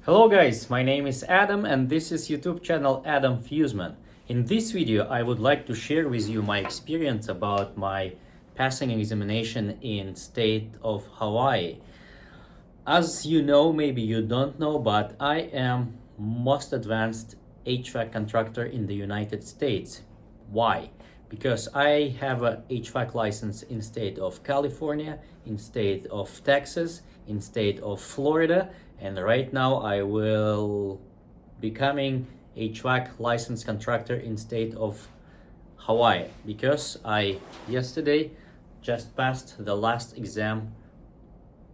Hello guys, my name is Adam and this is YouTube channel Adam Fusman. In this video I would like to share with you my experience about my passing examination in state of Hawaii. As you know, maybe you don't know, but I am most advanced HVAC contractor in the United States. Why? Because I have a HVAC license in state of California, in state of Texas, in state of Florida, and right now I will becoming HVAC licensed contractor in state of Hawaii because I yesterday just passed the last exam,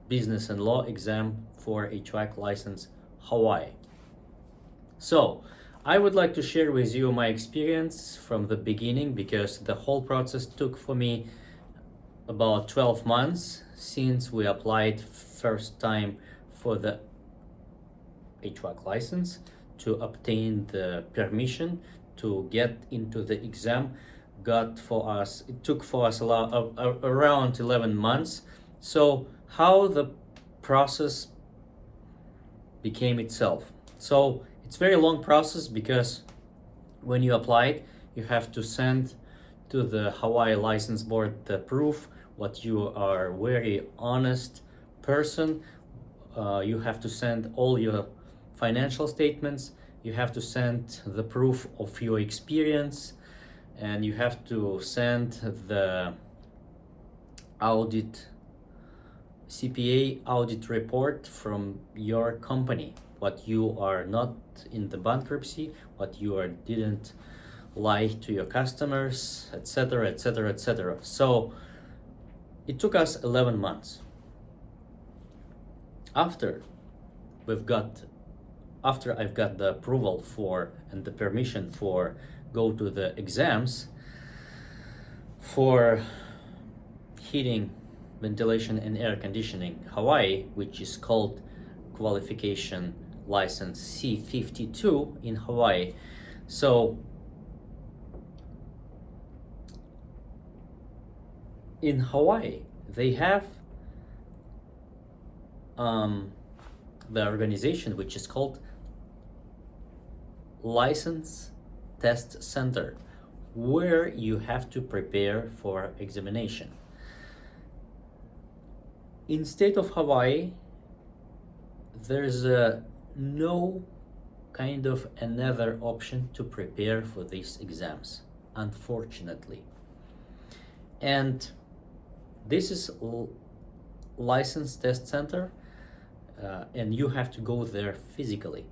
business and law exam for HVAC license Hawaii. So I would like to share with you my experience from the beginning because the whole process took for me about 12 months since we applied first time for the HVAC license to obtain the permission to get into the exam. It took for us around 11 months. So how the process became itself. So it's very long process because when you applied, you have to send to the Hawaii License Board the proof what you are very honest person. You have to send all your financial statements, you have to send the proof of your experience, and you have to send the CPA audit report from your company, what you are not in the bankruptcy, what you didn't lie to your customers, etc., etc., etc. So it took us 11 months. After I've got the approval for and the permission for go to the exams for heating, ventilation and air conditioning Hawaii, which is called qualification license C52 in Hawaii. So in Hawaii they have the organization which is called License Test Center, where you have to prepare for examination. In state of Hawaii, there's no kind of another option to prepare for these exams, unfortunately. And this is License Test Center, and you have to go there physically.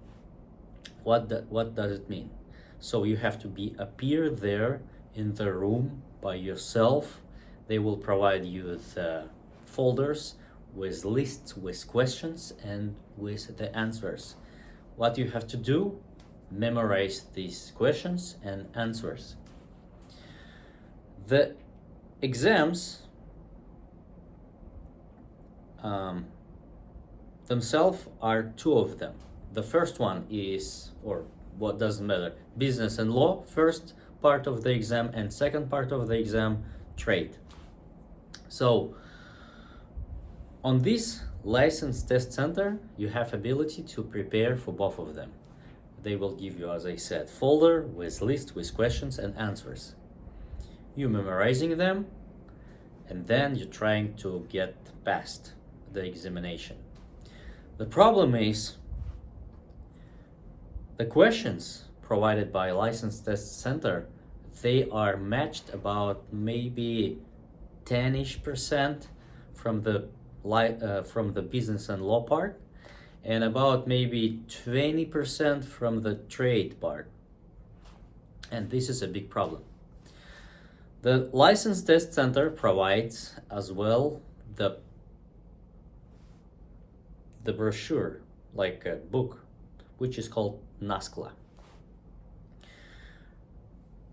What does it mean? So you have to appear there in the room by yourself. They will provide you the folders with lists, with questions and with the answers. What you have to do, memorize these questions and answers. The exams themselves are two of them. The first one is, or what doesn't matter, business and law, first part of the exam, and second part of the exam, trade. So on this license test center, you have ability to prepare for both of them. They will give you, as I said, folder with list, with questions and answers. You memorizing them, and then you're trying to get past the examination. The problem is the questions provided by License Test Center, they are matched about maybe 10-ish% from the business and law part, and about maybe 20% from the trade part. And this is a big problem. The License Test Center provides as well the brochure, like a book, which is called NASCLA.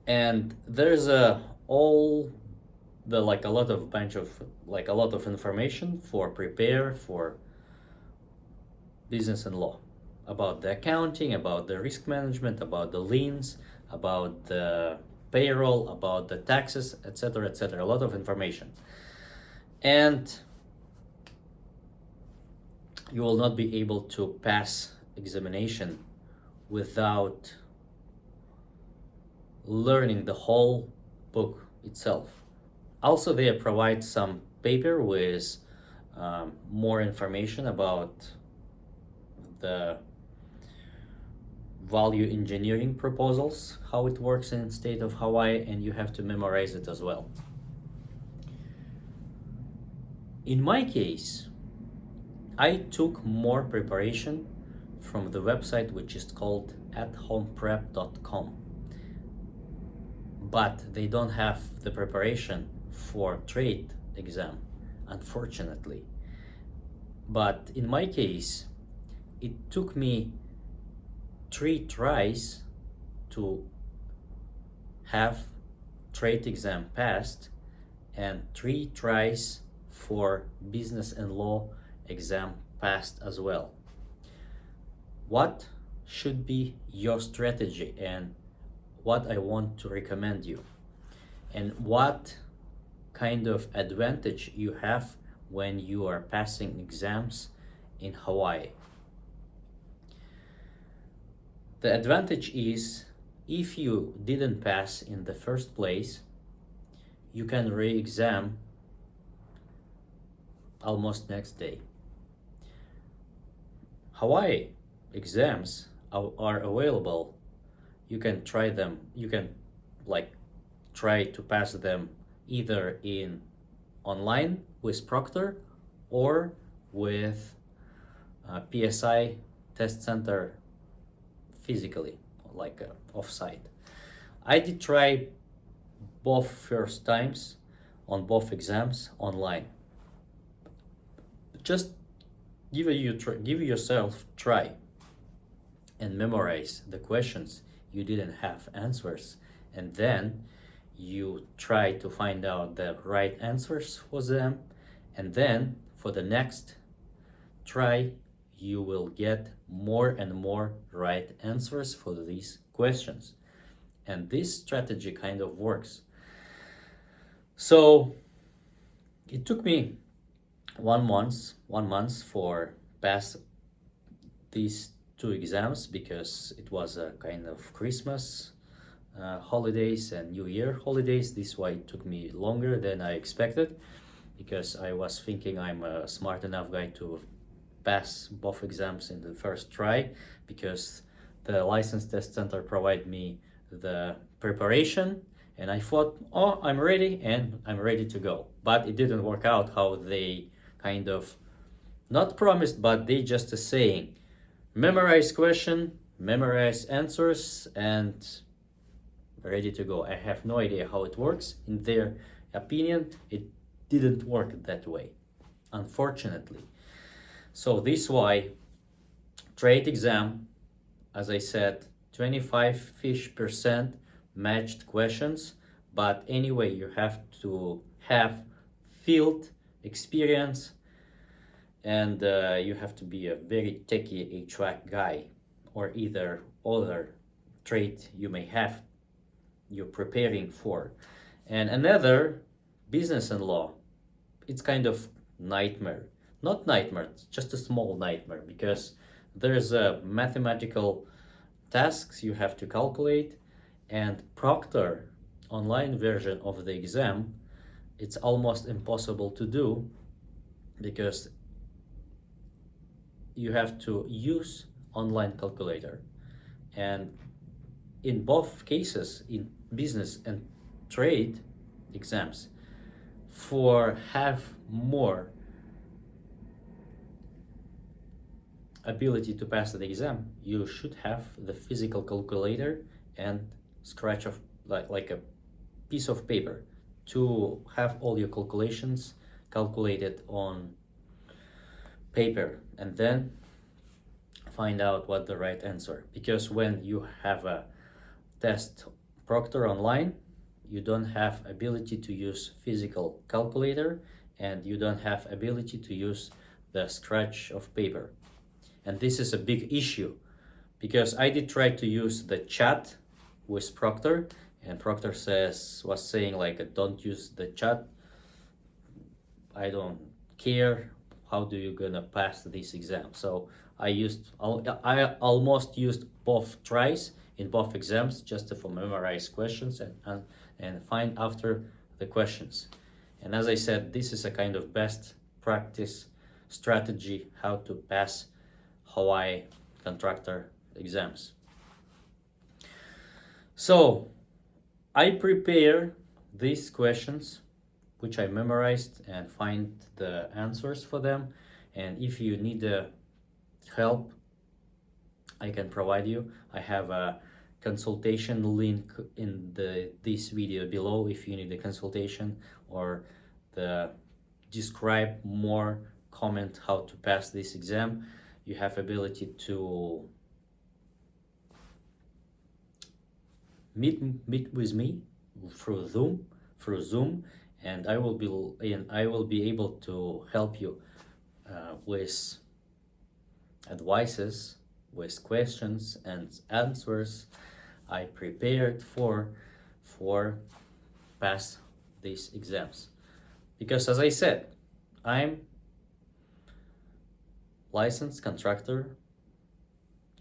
And there's a lot of information for prepare for business and law, about the accounting, about the risk management, about the liens, about the payroll, about the taxes, etc., etc. A lot of information. And you will not be able to pass examination without learning the whole book itself. Also, they provide some paper with more information about the value engineering proposals, how it works in the state of Hawaii, and you have to memorize it as well. In my case, I took more preparation from the website, which is called athomeprep.com, but they don't have the preparation for trade exam, unfortunately. But in my case, it took me 3 tries to have trade exam passed and 3 tries for business and law exam passed as well. What should be your strategy and what I want to recommend you, and what kind of advantage you have when you are passing exams in Hawaii? The advantage is, if you didn't pass in the first place, you can re-exam almost next day. Hawaii exams are available. You can try them. You can try to pass them either in online with Proctor or with PSI test center physically, off-site. I did try both first times on both exams online. Just give yourself try and memorize the questions you didn't have answers, and then you try to find out the right answers for them, and then for the next try you will get more and more right answers for these questions. And this strategy kind of works. So it took me 1 month for pass these 2 exams, because it was a kind of Christmas holidays and New Year holidays. This is why it took me longer than I expected, because I was thinking I'm a smart enough guy to pass both exams in the first try, because the license test center provided me the preparation, and I thought, oh, I'm ready and I'm ready to go. But it didn't work out how they kind of not promised, but they just saying memorize question, memorize answers, and ready to go. I have no idea how it works. In their opinion, it didn't work that way, unfortunately. So this is why trade exam, as I said, 25% matched questions, but anyway, you have to have field experience, and you have to be a very techy HVAC guy, or either other trade you may have you're preparing for. And another, business and law, it's kind of nightmare. Not nightmare, it's just a small nightmare, because there's a mathematical tasks you have to calculate, and Proctor online version of the exam, it's almost impossible to do, because you have to use online calculator. And in both cases, in business and trade exams, for have more ability to pass the exam, you should have the physical calculator and scratch of like a piece of paper to have all your calculations calculated on paper, and then find out what the right answer. Because when you have a test Proctor online, you don't have ability to use physical calculator, and you don't have ability to use the scratch of paper. And this is a big issue, because I did try to use the chat with Proctor, and Proctor was saying don't use the chat. I don't care. How do you gonna pass this exam? So I almost used both tries in both exams just to memorize questions and find after the questions. And as I said, this is a kind of best practice strategy how to pass Hawaii contractor exams. So I prepare these questions which I memorized and find the answers for them. And if you need help, I can provide you. I have a consultation link in this video below if you need a consultation or the describe more comment how to pass this exam. You have ability to meet with me through Zoom, and I will be able to help you with advices, with questions and answers I prepared for pass these exams. Because as I said, I'm licensed contractor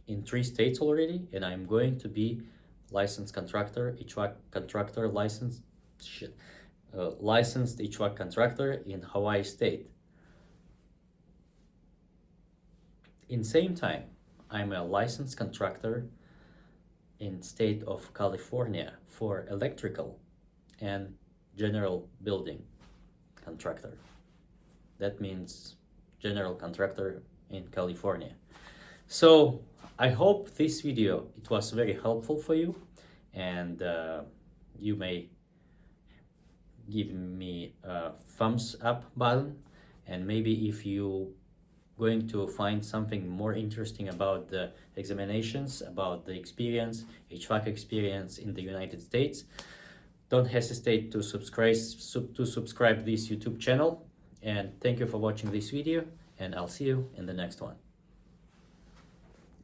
in 3 states already, and I'm going to be licensed contractor, HVAC contractor, licensed HVAC contractor in Hawaii state. In same time, I'm a licensed contractor in state of California for electrical and general building contractor. That means general contractor in California. So I hope this video it was very helpful for you, and you may give me a thumbs up button, and maybe if you going to find something more interesting about the examinations, about the experience, HVAC experience in the United States, don't hesitate to subscribe this YouTube channel. And thank you for watching this video, and I'll see you in the next one.